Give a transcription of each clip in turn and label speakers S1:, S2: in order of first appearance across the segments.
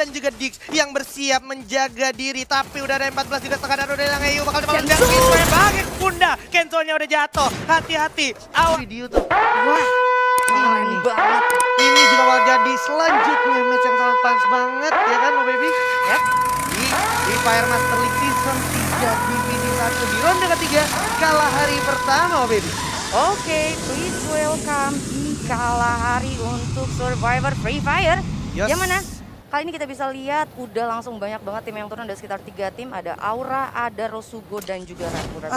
S1: dan juga Dix yang bersiap menjaga diri. Tapi udah ada 14 juga setengah dan udah yang Ayu bakal coba menjaga Kiswe bagi Bunda. Kenzo-nya udah jatuh. Hati-hati. Video tuh. Wah.
S2: Keren banget.
S1: Ini juga bakal jadi selanjutnya match yang sangat pas banget ya kan, Oh Baby?
S2: Yap.
S1: Di Fire Master League Season 3 DVD 1 di ronde ketiga kalah hari pertama, Oh Baby.
S2: Oke, please welcome di Kalahari untuk Survivor Free Fire.
S1: Yes.
S2: Yang mana? Kali ini kita bisa lihat udah langsung banyak banget tim yang turun, ada sekitar 3 tim. Ada Aura, ada Rosugo, dan juga Rakura.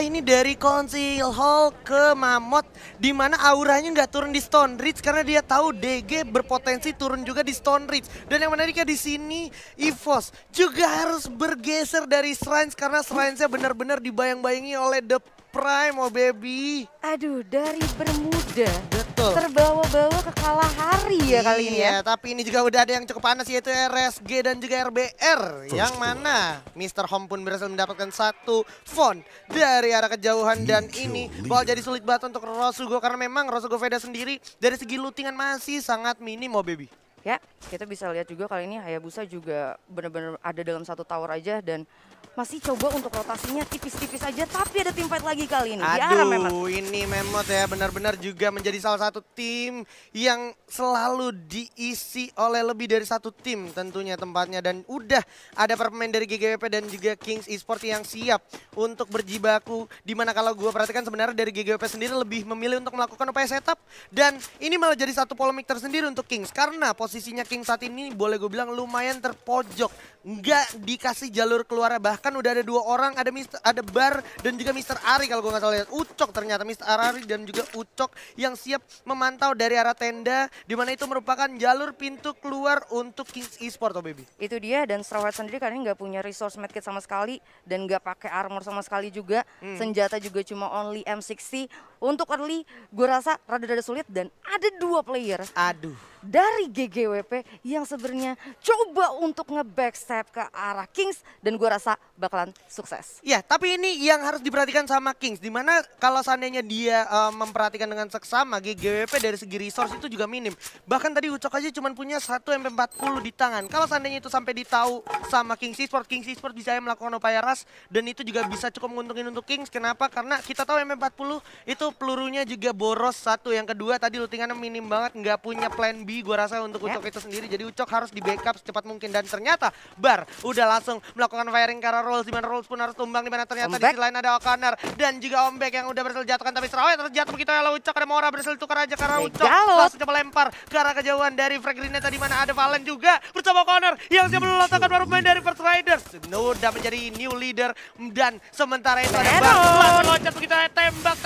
S1: Ini dari Council Hall ke Mammoth, di mana auranya nggak turun di Stone Ridge karena dia tahu DG berpotensi turun juga di Stone Ridge. Dan yang menariknya di sini, EVOS juga harus bergeser dari Shrines karena Shrines-nya benar-benar dibayang-bayangi oleh The Prime, Oh Baby.
S2: Aduh, dari Bermuda
S1: Betul.
S2: terbawa-bawa ke Kalahari ya kali ini ya.
S1: Iya, tapi ini juga udah ada yang cukup panas yaitu RSG dan juga RBR. Yang mana Mr. Home pun berhasil mendapatkan satu phone dari arah kejauhan. Dan ini bakal jadi sulit banget untuk Rosugo karena memang Rosugo Veda sendiri dari segi lootingan masih sangat minim, Oh Baby.
S2: Ya, kita bisa lihat juga kali ini Hayabusa juga benar-benar ada dalam satu tower aja dan masih coba untuk rotasinya tipis-tipis aja, tapi ada tim fight lagi kali ini. Di arah Mammoth.
S1: Ini Mammoth ya benar-benar juga menjadi salah satu tim yang selalu diisi oleh lebih dari satu tim tentunya tempatnya. Dan udah ada para pemain dari GGWP dan juga Kings Esports yang siap untuk berjibaku. Dimana kalau gue perhatikan sebenarnya dari GGWP sendiri lebih memilih untuk melakukan upaya setup. Dan ini malah jadi satu polemik tersendiri untuk Kings. Karena posisinya Kings saat ini boleh gue bilang lumayan terpojok. Nggak dikasih jalur keluar, bahkan udah ada 2 orang, ada Bar dan juga Mr. Ari kalau gue nggak salah lihat. Ucok ternyata, Mr. Ari dan juga Ucok yang siap memantau dari arah tenda, di mana itu merupakan jalur pintu keluar untuk Kings Esports, Oh Baby.
S2: Itu dia, dan Straw Hat sendiri kali ini nggak punya resource medkit sama sekali dan nggak pakai armor sama sekali juga. Senjata juga cuma only M60. Untuk early gue rasa rada-rada sulit dan ada 2 player.
S1: Aduh.
S2: Dari GGWP yang sebenarnya coba untuk nge-backstab ke arah Kings dan gue rasa bakalan sukses.
S1: Ya, tapi ini yang harus diperhatikan sama Kings, dimana kalau seandainya dia memperhatikan dengan seksama, GGWP dari segi resource itu juga minim. Bahkan tadi Ucok aja cuma punya 1 MP40 di tangan. Kalau seandainya itu sampai ditahu sama Kings Esports bisa melakukan upaya rush dan itu juga bisa cukup menguntungin untuk Kings. Kenapa? Karena kita tahu MP40 itu pelurunya juga boros satu. Yang kedua tadi lootingannya minim banget, nggak punya plan B gue rasa untuk Ucok itu sendiri. Jadi Ucok harus di backup secepat mungkin. Dan ternyata Bar udah langsung melakukan firing ke arah Rolls, dimana Rolls pun harus tumbang, dimana ternyata di sisi lain ada O'Connor dan juga Ombek yang udah berhasil jatuhkan. Tapi Serawet terjatuh begitu ya Ucok, ada Mora berhasil tukar aja karena Ucok langsung coba lempar ke arah kejauhan dari frag grenade, di mana ada Valen juga bersama O'Connor yang siap meloloskan baru pemain dari First Riders. Udah menjadi new leader dan sementara itu ada Bar langsung loncat begitu ya, tembak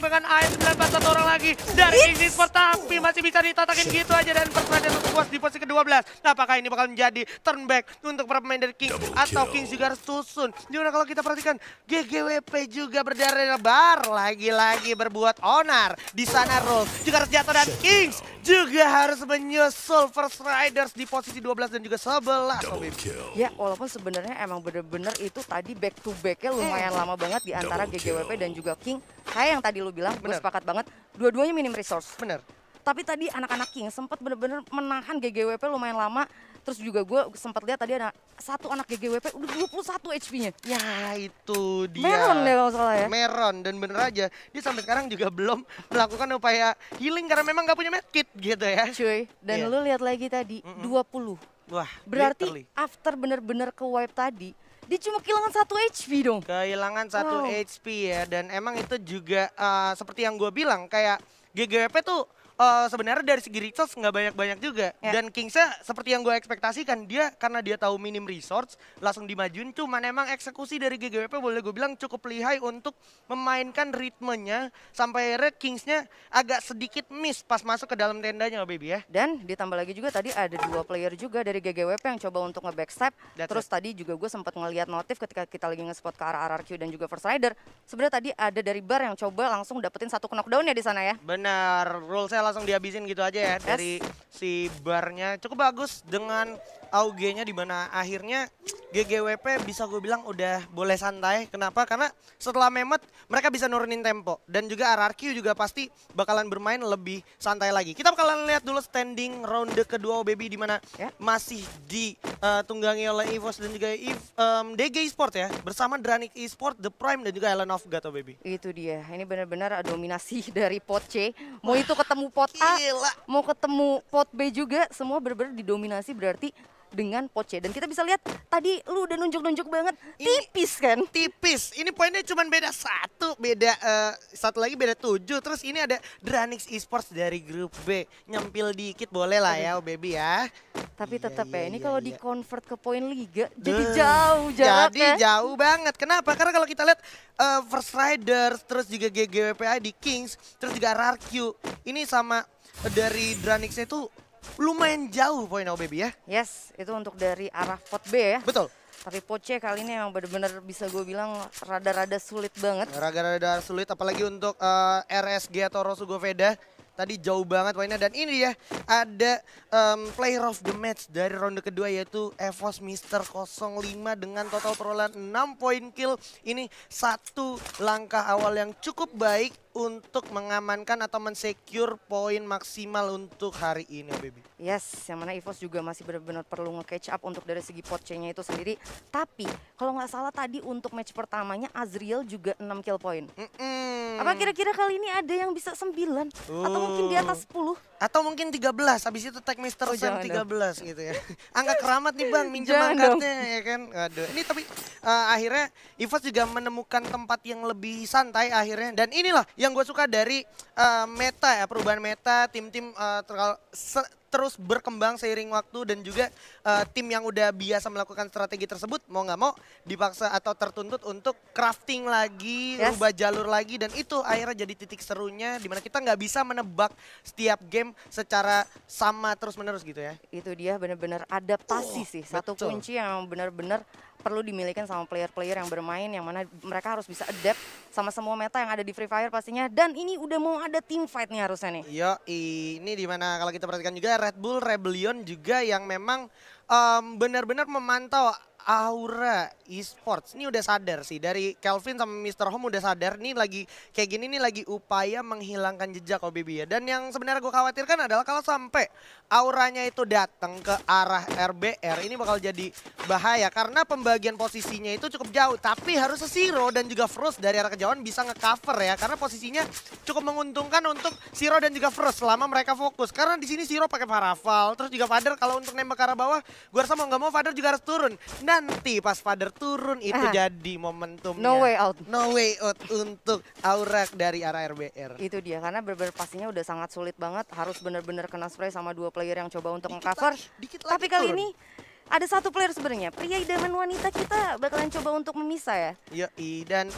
S1: dengan AS19 satu orang lagi dari Kings Esports, tapi masih bisa ditatakin gitu aja dan First Riders puas di posisi ke-12. Apakah ini bakal menjadi turn back untuk para pemain dari Kings atau Kings juga harus susun? Dimana kalau kita perhatikan GGWP juga berdarah Bar lagi-lagi berbuat onar di sana. Rolls juga harus jatuh dan Kings juga harus menyusul First Riders di posisi 12 dan juga 11.
S2: Ya, walaupun sebenarnya emang bener-bener itu tadi back to backnya lumayan lama banget di antara GGWP dan juga King. Kayak yang tadi lu bilang, gue sepakat banget. Dua-duanya minim resource.
S1: Bener.
S2: Tapi tadi anak-anak King sempat bener-bener menahan GGWP lumayan lama. Terus juga gue sempat lihat tadi ada satu anak GGWP udah 21 HP-nya.
S1: Ya itu dia.
S2: Meron ya kalau salah ya.
S1: Meron, dan bener aja dia sampai sekarang juga belum melakukan upaya healing karena memang gak punya medkit gitu ya.
S2: Cuy, dan lu lihat lagi tadi 20.
S1: Wah,
S2: berarti
S1: literally.
S2: After bener-bener ke wipe tadi, dia cuma kehilangan 1 HP dong.
S1: Kehilangan 1 HP ya, dan emang itu juga seperti yang gue bilang kayak GGWP tuh sebenarnya dari segi resource nggak banyak-banyak juga. Dan Kingsnya seperti yang gue ekspektasikan, dia karena dia tahu minim resource langsung dimajuin. Cuman emang eksekusi dari GGWP boleh gue bilang cukup lihai untuk memainkan ritmenya sampai akhirnya Kingsnya agak sedikit miss pas masuk ke dalam tendanya, Baby ya.
S2: Dan ditambah lagi juga tadi ada 2 player juga dari GGWP yang coba untuk nge-backstab. Terus tadi juga gue sempat ngeliat notif ketika kita lagi nge-spot ke arah RRQ dan juga First Rider. Sebenarnya tadi ada dari Bar yang coba langsung dapetin 1 knockdown ya di sana ya.
S1: Benar, rulesnya langsung dihabisin gitu aja ya dari si Barnya. Cukup bagus dengan AUG-nya, di mana akhirnya GGWP bisa gue bilang udah boleh santai. Kenapa? Karena setelah Mehmet mereka bisa nurunin tempo. Dan juga RRQ juga pasti bakalan bermain lebih santai lagi. Kita bakalan lihat dulu standing ronde kedua Baby di mana masih ditunggangi oleh EVOS dan juga DG Esport ya. Bersama Dranik Esport, The Prime dan juga Ellen of God Baby.
S2: Itu dia, ini benar-benar dominasi dari pot C. Mau itu ketemu pot A, mau ketemu pot B juga, semua benar-benar didominasi berarti dengan pot C. Dan kita bisa lihat tadi lu udah nunjuk-nunjuk banget, tipis kan?
S1: Tipis, ini poinnya cuma beda satu lagi beda 7. Terus ini ada Dranix Esports dari grup B, nyempil dikit boleh lah ya Baby ya.
S2: Tapi tetap ini kalau di convert ke poin liga jadi jauh jaraknya.
S1: Jadi jauh banget. Kenapa? Karena kalau kita lihat First Riders, terus juga GGWPA di Kings, terus juga RRQ, ini sama dari Dranixnya itu lumayan jauh poin Baby ya.
S2: Yes, itu untuk dari arah pot B ya.
S1: Betul.
S2: Tapi pot C kali ini emang benar-benar bisa gue bilang rada-rada sulit banget.
S1: Rada-rada sulit apalagi untuk RSG atau Rosugo Veda. Tadi jauh banget poinnya dan ini ya ada player of the match dari ronde kedua yaitu EVOS Mister 05 dengan total perolehan 6 poin kill. Ini satu langkah awal yang cukup baik untuk mengamankan atau mensecure poin maksimal untuk hari ini Baby.
S2: Yes, yang mana EVOS juga masih benar-benar perlu nge-catch up untuk dari segi pot C-nya itu sendiri. Tapi kalau nggak salah tadi untuk match pertamanya Azriel juga 6 kill point. Apa kira-kira kali ini ada yang bisa 9? Atau mungkin di atas 10?
S1: Atau mungkin 13, habis itu tag Mr. Sam 13 gitu ya. Angka keramat nih Bang, minjem
S2: Jangan
S1: angkatnya ya kan. Aduh, ini tapi akhirnya EVOS juga menemukan tempat yang lebih santai akhirnya. Dan inilah yang gue suka dari meta ya, perubahan meta, tim-tim terus berkembang seiring waktu dan juga tim yang udah biasa melakukan strategi tersebut mau nggak mau dipaksa atau tertuntut untuk crafting lagi, rubah jalur lagi dan itu akhirnya jadi titik serunya dimana kita nggak bisa menebak setiap game secara sama terus menerus gitu ya.
S2: Itu dia benar-benar adaptasi sih, satu kunci yang benar-benar perlu dimiliki sama player-player yang bermain yang mana mereka harus bisa adapt sama semua meta yang ada di Free Fire pastinya dan ini udah mau ada team fight nih harusnya nih.
S1: Yo, ini dimana kalau kita perhatikan juga Red Bull Rebellion juga yang memang benar-benar memantau Aura Esports. Ini udah sadar sih dari Kelvin sama Mr. Home udah sadar nih lagi kayak gini nih lagi upaya menghilangkan jejak Baby ya. Dan yang sebenarnya gue khawatirkan adalah kalau sampai auranya itu datang ke arah RBR ini bakal jadi bahaya karena pembagian posisinya itu cukup jauh. Tapi harus Siro dan juga Frost dari arah kejauhan bisa ngecover ya karena posisinya cukup menguntungkan untuk Siro dan juga Frost selama mereka fokus. Karena di sini Siro pakai Parafal, terus juga Father kalau untuk nembak ke arah bawah, gue rasa mau nggak mau Father juga harus turun. Nanti pas Father turun itu jadi momentumnya.
S2: No way out.
S1: No way out untuk Aura dari arah RBR.
S2: Itu dia karena bener-bener pastinya udah sangat sulit banget. Harus bener-bener kena spray sama dua player yang coba untuk nge-cover. Tapi kali ini ada satu player sebenarnya, pria idaman wanita kita bakalan coba untuk memisah ya.
S1: Yoi, dan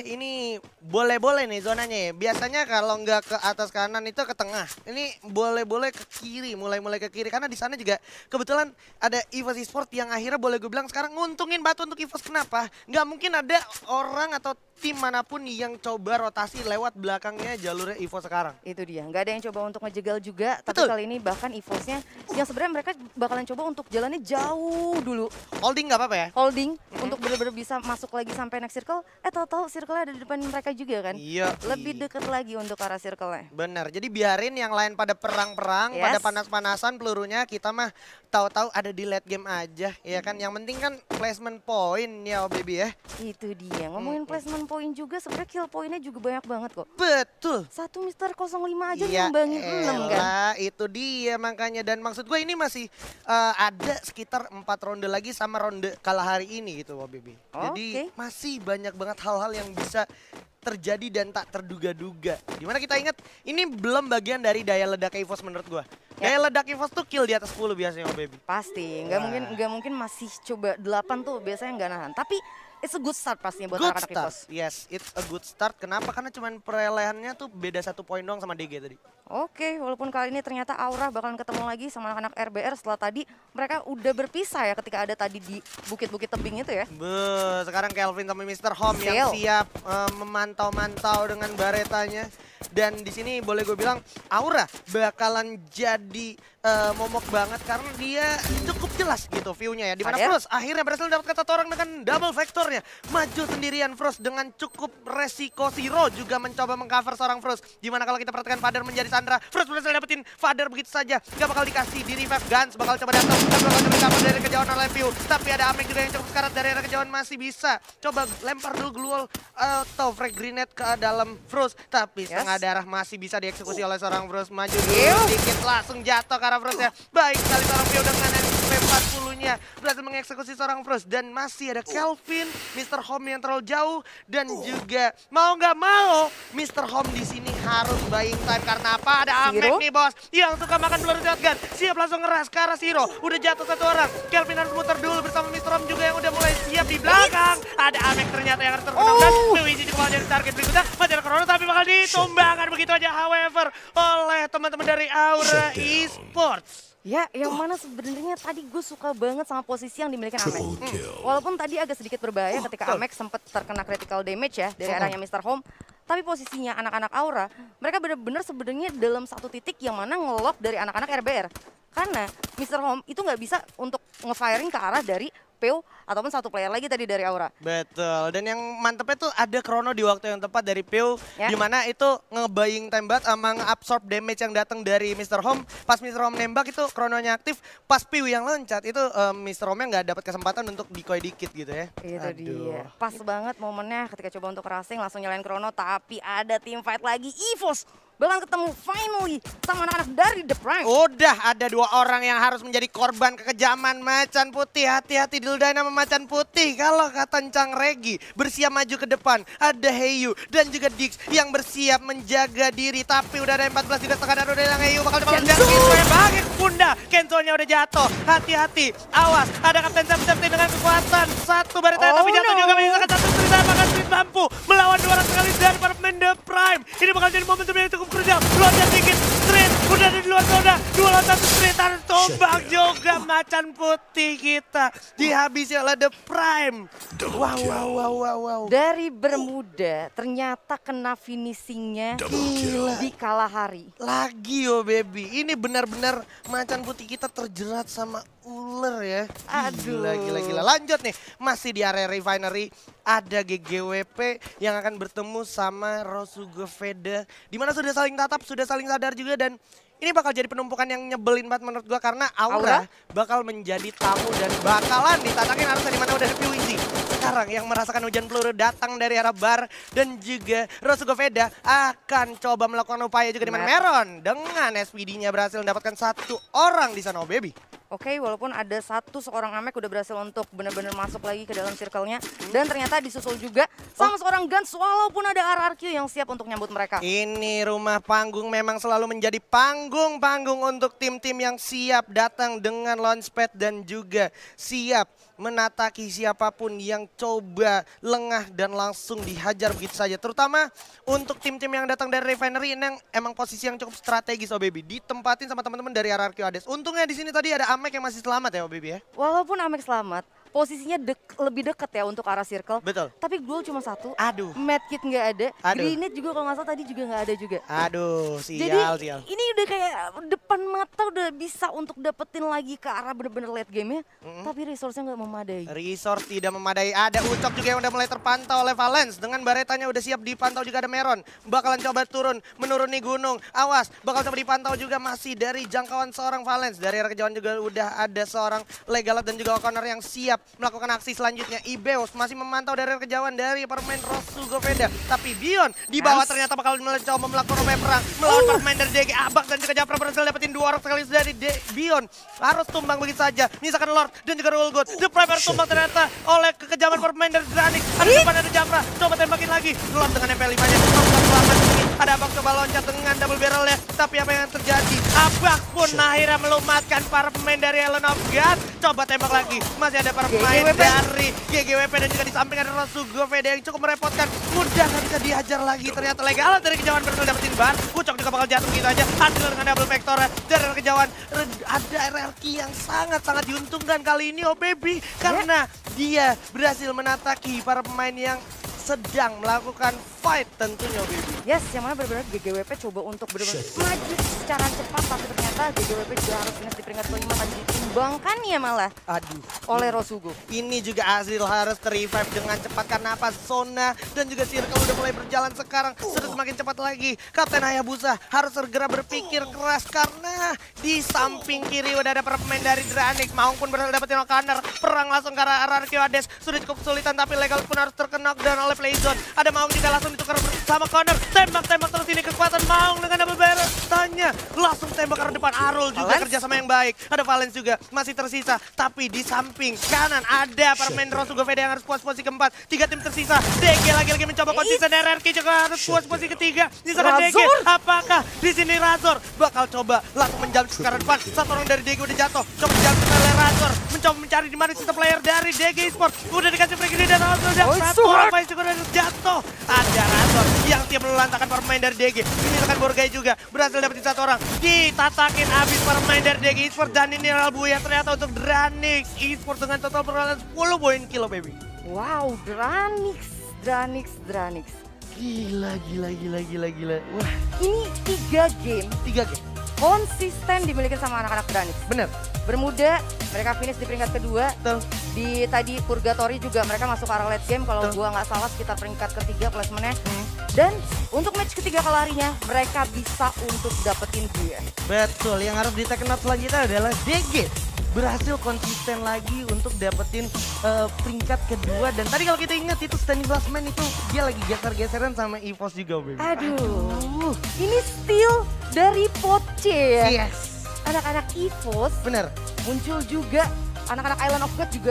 S1: ini boleh-boleh nih zonanya ya. Biasanya kalau nggak ke atas kanan itu ke tengah. Ini boleh-boleh ke kiri, mulai-mulai ke kiri. Karena di sana juga kebetulan ada EVOS Esports yang akhirnya boleh gue bilang sekarang nguntungin batu untuk EVOS. Kenapa? Nggak mungkin ada orang atau tim manapun yang coba rotasi lewat belakangnya jalurnya EVOS sekarang.
S2: Itu dia, nggak ada yang coba untuk ngejegal juga. Tapi kali ini bahkan EVOS-nya yang sebenarnya mereka bakalan coba untuk jalannya jauh dulu.
S1: Holding nggak apa-apa ya?
S2: Holding untuk benar-benar bisa masuk lagi sampai next circle. Tahu-tahu circle-nya ada di depan mereka juga kan?
S1: Iya.
S2: Lebih deket lagi untuk arah circle-nya.
S1: Benar, jadi biarin yang lain pada perang-perang, pada panas-panasan pelurunya, kita mah tahu-tahu ada di late game aja, ya kan? Yang penting kan placement point ya Baby ya.
S2: Itu dia, ngomongin placement point juga sebenarnya kill poinnya juga banyak banget kok.
S1: Betul.
S2: Satu Mister 05 aja nyumbangin 6 kan.
S1: Itu dia makanya dan maksud gue ini masih ada sekitar 4 ronde lagi sama ronde kalah hari ini gitu Baby. Jadi masih banyak banget hal-hal yang bisa terjadi dan tak terduga-duga. Dimana kita ingat ini belum bagian dari daya ledak EVOS menurut gua. Daya ledak EVOS tuh kill di atas 10 biasanya Baby.
S2: Pasti, nggak mungkin masih coba 8 tuh biasanya nggak nahan. Tapi it's a good start pastinya buat anak-anak EVOS.
S1: Yes, it's a good start. Kenapa? Karena cuman perolehannya tuh beda 1 poin doang sama DG tadi.
S2: Oke, walaupun kali ini ternyata Aura bakalan ketemu lagi sama anak-anak RBR setelah tadi mereka udah berpisah ya ketika ada tadi di bukit-bukit tebing itu ya.
S1: Sekarang Kelvin sama Mr. Home yang siap memantau-mantau dengan baretanya. Dan di sini boleh gue bilang Aura bakalan jadi momok banget karena dia cukup jelas gitu view-nya ya. Dimana
S2: Fader?
S1: Frost akhirnya berhasil mendapatkan satu orang dengan double vektornya. Maju sendirian Frost dengan cukup resiko. Zero juga mencoba mengcover seorang Frost. Dimana kalau kita perhatikan Fader menjadi Sandra. Frost berhasil dapetin Fader begitu saja. Gak bakal dikasih di revive. Guns bakal coba datang. Tapi bakal coba cover dari kejauhan oleh view. Tapi ada Amek juga yang cukup sekarat dari arah kejauhan masih bisa. Coba lempar dulu Gluol atau frag grenade ke dalam Frost. Tapi setengah darah masih bisa dieksekusi oleh seorang Frost. Maju dulu sedikit langsung jatuh ke arah Frost ya. Baik sekali seorang Pio dengan SP 40-nya berhasil mengeksekusi seorang Frost. Dan masih ada Kelvin, Mr. Home yang terlalu jauh. Dan juga mau nggak mau Mr. Home di sini harus buying time. Karena apa? Ada Amek nih bos yang suka makan peluru shotgun. Siap langsung ngeras ke arah Zero. Udah jatuh satu orang. Kelvin harus muter dulu bersama Mr. Home juga yang udah mulai siap di belakang. Ada Amek ternyata yang harus terkenal. Dan Luigi juga mau jadi target berikutnya. Masih ada Corona tapi bakal ditumbangkan begitu aja. However oleh teman-teman dari Aura Esports.
S2: Ya, yang mana sebenarnya tadi gue suka banget sama posisi yang dimiliki Amek. Walaupun tadi agak sedikit berbahaya ketika Amek sempat terkena critical damage ya dari arahnya Mr. Home. Tapi posisinya anak-anak Aura, mereka benar-benar sebenarnya dalam satu titik yang mana nge-lock dari anak-anak RBR. Karena Mr. Home itu nggak bisa untuk nge-firing ke arah dari Peo ataupun satu player lagi tadi dari Aura.
S1: Betul, dan yang mantepnya tuh ada Chrono di waktu yang tepat dari Peo, dimana itu nge-buying time banget sama nge-absorb damage yang datang dari Mr. Home. Pas Mr. Home nembak itu Chrononya aktif, pas Peo yang loncat itu Mr. Home-nya nggak dapat kesempatan untuk decoy dikit gitu ya.
S2: Itu dia, pas banget momennya ketika coba untuk racing langsung nyalain Chrono, tapi ada team fight lagi, EVOS Belang ketemu finally sama anak-anak dari The Prime.
S1: Udah ada dua orang yang harus menjadi korban kekejaman Macan Putih. Hati-hati diludahin sama Macan Putih. Kalau kata Encang Regi bersiap maju ke depan. Ada Heyu dan juga Dix yang bersiap menjaga diri. Tapi udah ada 14 di setengah dan udah yang Heyu bakal coba menjaga Kenzo yang bagi Bunda. Kenzo-nya udah jatuh. Hati-hati. Awas. Ada Kapten Septi dengan kekuatan satu baritanya tapi jatuh juga menyisakan satu cerita. Maka Street mampu melawan dua orang sekali dari para pemain The Prime. Ini bakal jadi momentum yang cukup kerja, loncat dikit, Street udah di luar zona, 2 lawan 1 Street harus tombak juga Macan Putih kita dihabisi oleh The Prime. Wow.
S2: Dari Bermuda ternyata kena finishingnya di Kalahari.
S1: Lagi baby, ini benar-benar Macan Putih kita terjerat sama ular ya.
S2: Aduh.
S1: Gila. Lanjut nih, masih di area refinery ada GGWP yang akan bertemu sama Rosugo Veda. Dimana sudah saling tatap, sudah saling sadar juga dan ini bakal jadi penumpukan yang nyebelin banget menurut gua karena Aura bakal menjadi tamu dan bakalan ditatakin harusnya dimana udah ada PWZ. Sekarang yang merasakan hujan peluru datang dari arah bar dan juga Rosugo Veda akan coba melakukan upaya juga dimana Meron dengan SPD-nya berhasil mendapatkan satu orang di sana baby.
S2: Oke, walaupun ada seorang Amek udah berhasil untuk benar-benar masuk lagi ke dalam circle-nya. Dan ternyata disusul juga sama seorang Guns walaupun ada RRQ yang siap untuk nyambut mereka.
S1: Ini rumah panggung memang selalu menjadi panggung untuk tim-tim yang siap datang dengan launchpad dan juga siap menataki siapapun yang coba lengah dan langsung dihajar begitu saja. Terutama untuk tim-tim yang datang dari Refinery ini emang posisi yang cukup strategis baby. Ditempatin sama teman-teman dari RRQ Hades. Untungnya di sini tadi ada Amek yang masih selamat ya baby ya.
S2: Walaupun Amek selamat, posisinya lebih dekat ya untuk arah circle.
S1: Betul.
S2: Tapi gol cuma satu.
S1: Aduh.
S2: Medkit nggak ada. Grenade juga kalau nggak salah tadi juga nggak ada juga.
S1: Aduh, sial.
S2: Jadi ini udah kayak depan mata udah bisa untuk dapetin lagi ke arah bener-bener late game-nya. Tapi resource-nya nggak memadai.
S1: Resource tidak memadai. Ada Ucok juga yang udah mulai terpantau oleh Valens. Dengan baretanya udah siap dipantau juga ada Meron. Bakalan coba turun, menuruni gunung. Awas, bakal coba dipantau juga masih dari jangkauan seorang Valens. Dari arah kejauhan juga udah ada seorang Legalat dan juga O'Connor yang siap melakukan aksi selanjutnya. Ibeos masih memantau dari kejauhan dari permain Rosugo Veda. Tapi Bion di bawah ternyata bakal mencoba melakukan upaya perang melawan permain dari DG Abak dan juga Japra berhasil dapetin 2 orang sekali dari Bion. Harus tumbang begitu saja. Misalkan Lord dan juga Rulgood. The Prime harus tumbang ternyata oleh kekejaman permain dari Dranik. Ada depan ada Japra. Coba tembakin lagi. Lord dengan MP5-nya. Ada Abak coba loncat dengan double barrel ya. Tapi apa yang terjadi? Abak pun akhirnya melumatkan para pemain dari Ellen of God. Coba tembak lagi. Masih ada para pemain dari GGWP dan juga di samping ada Rosugo Veda yang cukup merepotkan. Mudah nggak bisa dihajar lagi. Ternyata Legalat dari kejauhan berhasil dapetin bar. Ucok juga bakal jatuh gitu aja. Handler dengan double vector dari kejauhan. Ada RRQ yang sangat-sangat diuntungkan kali ini baby. Karena dia berhasil menataki para pemain yang sedang melakukan fight tentunya, baby.
S2: Yes, yang mana benar-benar GGWP coba untuk benar-benar maju secara cepat, tapi ternyata GGWP juga harus finish di peringkat kelima tadi ditimbangkan ya malah
S1: Aduh.
S2: oleh Rosugo.
S1: Ini juga Azril harus ter-revive dengan cepat karena apa? Zona dan juga Circle udah mulai berjalan sekarang. Sudah semakin cepat lagi. Kapten Hayabusa harus segera berpikir keras karena di samping kiri udah ada pemain dari Dranik. Maung pun berhasil dapetin Okaner. Perang langsung ke arah RRQ Hades. Sudah cukup kesulitan tapi Legal pun harus terkena dan oleh Playzone. Ada Maung juga langsung ditukar bersama Connor. Tembak-tembak terus ini kekuatan Maung dengan double barrel. Tanya langsung tembak ke depan. Arul juga
S2: Valens.
S1: kerjasama yang baik. Ada Valens juga masih tersisa. Tapi di samping kanan ada permain Rosugo VD yang harus puas posisi keempat. 3 tim tersisa. DG lagi-lagi mencoba konsisten. RRQ juga harus puas posisi ketiga. Di sana DG.
S2: Razor.
S1: Apakah di sini Razor bakal coba langsung menjauh ke arah depan. Satu orang dari DG udah jatuh. Coba menjauh ke oleh Razor. Mencoba mencari di mana sisa player dari DG Esport. Udah dikasih free kill dan sudah satu orang main juga udah jatuh. Ada Razor yang tiap melantakan permain dari DG. Ini rekan Borgai juga berhasil dapetin satu orang. Ditatakin habis permain dari DG Esport dan ini Buya ternyata untuk Dranix Esport dengan total perolehan 10 poin kilo, baby.
S2: Wow, Dranix.
S1: Gila. Wah,
S2: Ini 3 game
S1: 3 game.
S2: konsisten dimiliki sama anak-anak Dranix.
S1: Bener.
S2: Bermuda, mereka finish di peringkat kedua.
S1: Tuh.
S2: Di tadi Purgatory juga mereka masuk ke arah late game kalau
S1: Betul.
S2: gua nggak salah sekitar peringkat ketiga placementnya. Dan untuk match ketiga kelarinya mereka bisa untuk dapetin gear.
S1: Betul, yang harus di-take note selanjutnya adalah DG berhasil konsisten lagi untuk dapetin peringkat kedua. Dan tadi kalau kita ingat itu standing last man itu dia lagi geser-geseran sama EVOS juga, baby.
S2: Aduh, ini steal dari Poche ya.
S1: Yes,
S2: Anak-anak EVOS
S1: bener.
S2: muncul juga, anak-anak Island of God juga